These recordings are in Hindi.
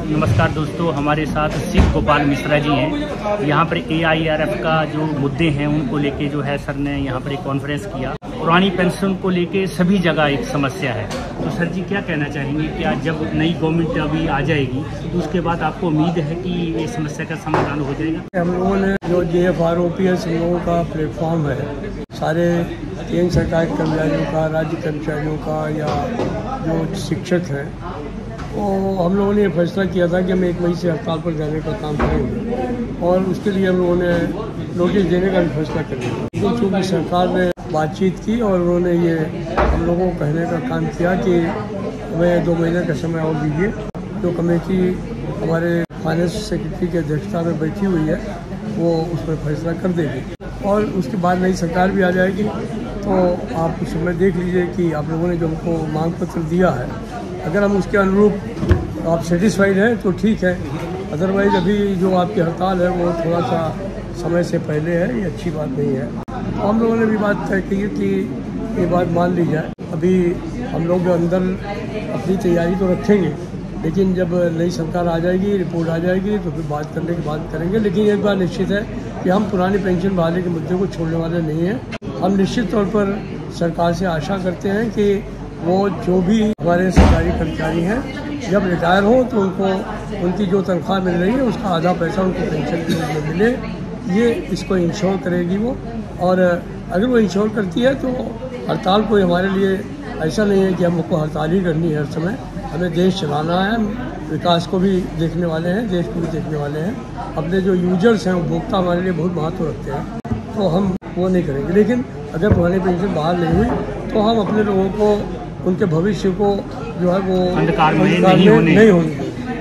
नमस्कार दोस्तों, हमारे साथ शिव गोपाल मिश्रा जी हैं। यहाँ पर AIRF का जो मुद्दे हैं उनको लेके जो है सर ने यहाँ पर एक कॉन्फ्रेंस किया। पुरानी पेंशन को लेके सभी जगह एक समस्या है। तो सर जी क्या कहना चाहेंगे, क्या जब नई गवर्नमेंट अभी आ जाएगी तो उसके बाद आपको उम्मीद है कि ये समस्या का समाधान हो जाएगा? हम लोगों ने जो JFROPS हम लोगों का प्लेटफॉर्म है, सारे केंद्र सरकारी कर्मचारियों का, राज्य कर्मचारियों का या जो शिक्षक हैं, तो हम लोगों ने ये फैसला किया था कि हम 1 मई से हड़ताल पर जाने का काम करेंगे और उसके लिए हम लोगों ने नोटिस देने का भी फैसला कर लिया। लेकिन चूँकि सरकार ने बातचीत की और उन्होंने ये हम लोगों को कहने का काम किया कि हमें 2 महीने का समय और दीजिए। जो कमेटी हमारे फाइनेंस सेक्रेटरी की अध्यक्षता में बैठी हुई है वो उस पर फैसला कर देगी और उसके बाद नई सरकार भी आ जाएगी। तो आप उस समय देख लीजिए कि आप लोगों ने जो हमको मांग पत्र दिया है, अगर हम उसके अनुरूप आप सेटिस्फाइड हैं तो ठीक है, अदरवाइज़ अभी जो आपकी हड़ताल है वो थोड़ा सा समय से पहले है, ये अच्छी बात नहीं है। तो हम लोगों ने भी बात तय की कि ये बात मान ली जाए। अभी हम लोग अंदर अपनी तैयारी तो रखेंगे, लेकिन जब नई सरकार आ जाएगी, रिपोर्ट आ जाएगी तो फिर बात करने की बात करेंगे। लेकिन एक बात निश्चित है कि हम पुरानी पेंशन बहाली के मुद्दे को छोड़ने वाले नहीं हैं। हम निश्चित तौर पर सरकार से आशा करते हैं कि वो जो भी हमारे सरकारी कर्मचारी हैं जब रिटायर हों तो उनको उनकी जो तनख्वाह मिल रही है उसका आधा पैसा उनको पेंशन के रूप में मिले। ये इसको इंश्योर करेगी वो, और अगर वो इंश्योर करती है तो हड़ताल कोई हमारे लिए ऐसा नहीं है कि हमको हड़ताल ही करनी है हर समय। हमें देश चलाना है, विकास को भी देखने वाले हैं, देश को भी देखने वाले हैं। अपने जो यूजर्स हैं, उपभोक्ता हमारे लिए बहुत महत्व रखते हैं, तो हम वो नहीं करेंगे। लेकिन अगर पुरानी पेंशन बहाल नहीं हुई तो हम अपने लोगों को उनके भविष्य को जो है वो अंधकार में नहीं होने।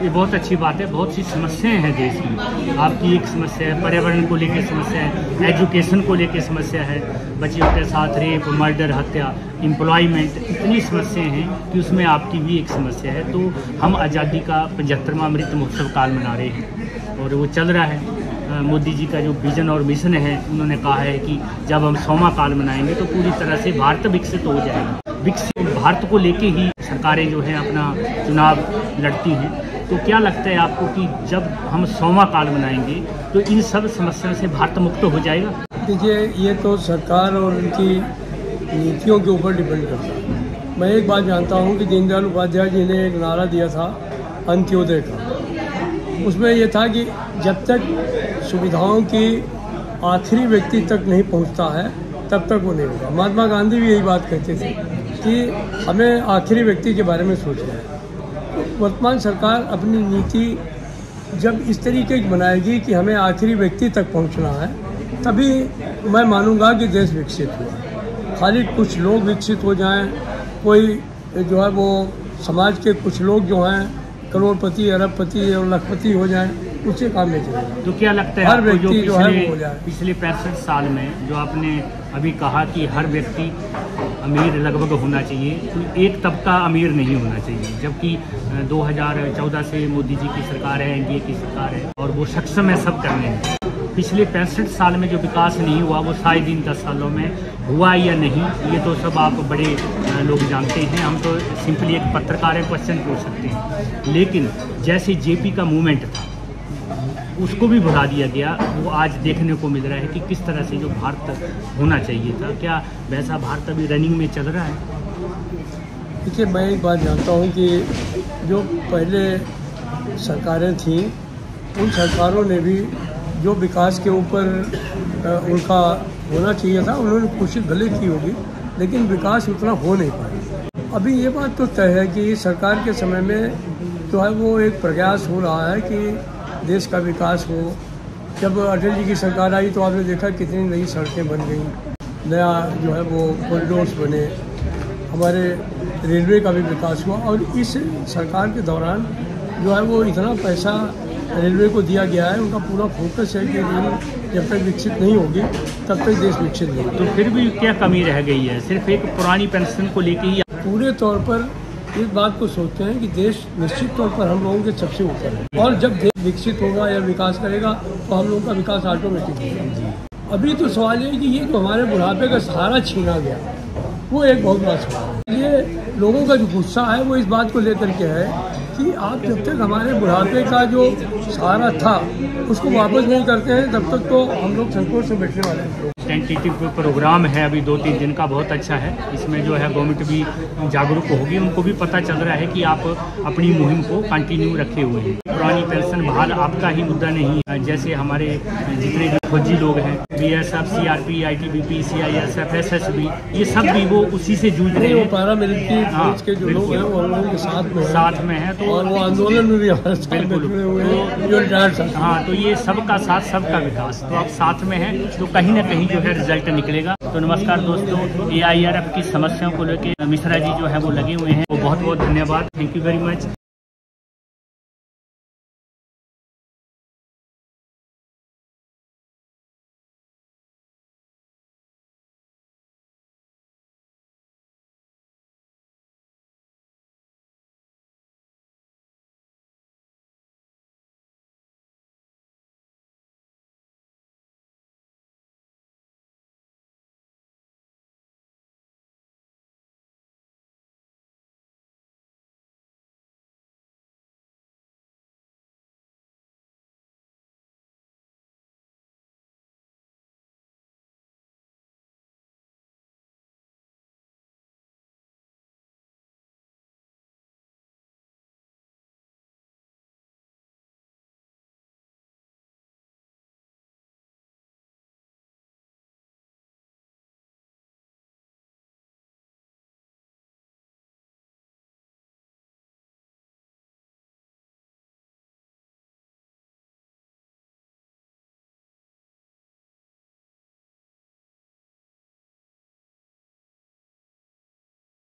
ये बहुत अच्छी बात है। बहुत सी समस्याएं हैं देश में। आपकी एक समस्या है, पर्यावरण को लेकर समस्या है, एजुकेशन को लेकर समस्या है, बच्चियों के साथ रेप, मर्डर, हत्या, एम्प्लॉयमेंट, इतनी समस्याएं हैं कि उसमें आपकी भी एक समस्या है। तो हम आज़ादी का 75वां अमृत महोत्सव काल मना रहे हैं और वो चल रहा है। मोदी जी का जो विजन और मिशन है, उन्होंने कहा है कि जब हम 100वां काल मनाएंगे तो पूरी तरह से भारत विकसित हो जाएगा। विकसित भारत को लेके ही सरकारें जो हैं अपना चुनाव लड़ती हैं। तो क्या लगता है आपको कि जब हम 100वां काल मनाएंगे तो इन सब समस्याओं से भारत मुक्त हो जाएगा? देखिए, ये तो सरकार और उनकी नीतियों के ऊपर डिपेंड करता है। मैं एक बात जानता हूँ कि दीनदयाल उपाध्याय जी ने एक नारा दिया था अंत्योदय का। उसमें ये था कि जब तक सुविधाओं की आखिरी व्यक्ति तक नहीं पहुँचता है तब तक वो नहीं होगा। महात्मा गांधी भी यही बात कहते थे कि हमें आखिरी व्यक्ति के बारे में सोचना है। तो वर्तमान सरकार अपनी नीति जब इस तरीके की बनाएगी कि हमें आखिरी व्यक्ति तक पहुंचना है, तभी मैं मानूंगा कि देश विकसित हुआ। खाली कुछ लोग विकसित हो जाएं, कोई जो है वो समाज के कुछ लोग जो हैं करोड़पति, अरबपति और लखपति हो जाएं, उससे काम नहीं चलेगा। तो क्या लगता है हर आपको व्यक्ति जो है वो हो जाए? पिछले 65 साल में जो आपने अभी कहा कि हर व्यक्ति अमीर लगभग होना चाहिए, तो एक तबका अमीर नहीं होना चाहिए, जबकि 2014 से मोदी जी की सरकार है, NDA की सरकार है और वो सक्षम है सब करने में। पिछले 65 साल में जो विकास नहीं हुआ वो शायद इन 10 सालों में हुआ या नहीं, ये तो सब आप बड़े लोग जानते हैं। हम तो सिंपली एक पत्रकार है, क्वेश्चन पूछ सकते हैं। लेकिन जैसे JP का मूवमेंट था उसको भी बढ़ा दिया गया, वो आज देखने को मिल रहा है कि किस तरह से जो भारत होना चाहिए था, क्या वैसा भारत अभी रनिंग में चल रहा है? देखिए, मैं एक बात जानता हूँ कि जो पहले सरकारें थीं उन सरकारों ने भी जो विकास के ऊपर उनका होना चाहिए था उन्होंने कोशिश भले की होगी, लेकिन विकास उतना हो नहीं पाया। अभी ये बात तो तय है कि सरकार के समय में जो है वो एक प्रयास हो रहा है कि देश का विकास हो। जब अटल जी की सरकार आई तो आपने देखा कितनी नई सड़कें बन गई, नया जो है वो कॉरिडोर्स बने, हमारे रेलवे का भी विकास हुआ। और इस सरकार के दौरान जो है वो इतना पैसा रेलवे को दिया गया है, उनका पूरा फोकस है कि रेल जब तक विकसित नहीं होगी तब तक देश विकसित नहीं होगा। तो फिर भी क्या कमी रह गई है? सिर्फ एक पुरानी पेंशन को लेके ही पूरे तौर पर इस बात को सोचते हैं कि देश निश्चित तौर पर हम लोगों के सबसे ऊपर है, और जब देश विकसित होगा या विकास करेगा तो हम लोगों का विकास ऑटोमेटिक होगा। अभी तो सवाल ये कि ये तो हमारे बुढ़ापे का सहारा छीना गया, वो एक बहुत बड़ा सवाल है। ये लोगों का जो गुस्सा है वो इस बात को लेकर के है कि आप जब तक हमारे बुढ़ापे का जो सहारा था उसको वापस नहीं करते हैं तब तक तो हम लोग संकोच से बैठने वाले हैं। टेंटेटिव प्रोग्राम है अभी 2-3 दिन का, बहुत अच्छा है। इसमें जो है गवर्नमेंट भी जागरूक होगी, उनको भी पता चल रहा है कि आप अपनी मुहिम को कंटिन्यू रखे हुए हैं। पुरानी पेंशन बहाल आपका ही मुद्दा नहीं है, जैसे हमारे जितने भी फौजी लोग हैं, BSF, CRP, ITBP, CISF, SSB, ये सब भी वो उसी से जूझ रहे हैं। पैरामिलिट्री फोर्स के जो लोग हैं वो हम लोगों के साथ में है, तो वो आंदोलन में भी हमारे साथ जुड़े हुए हैं जो रिटायर्ड साथी। हाँ, तो ये सबका साथ सबका विकास, तो आप साथ में हैं तो कहीं ना कहीं जो है रिजल्ट निकलेगा। तो नमस्कार दोस्तों, AIRF की समस्याओं को लेकर मिश्रा जी जो है वो लगे हुए हैं, वो बहुत बहुत धन्यवाद, थैंक यू वेरी मच।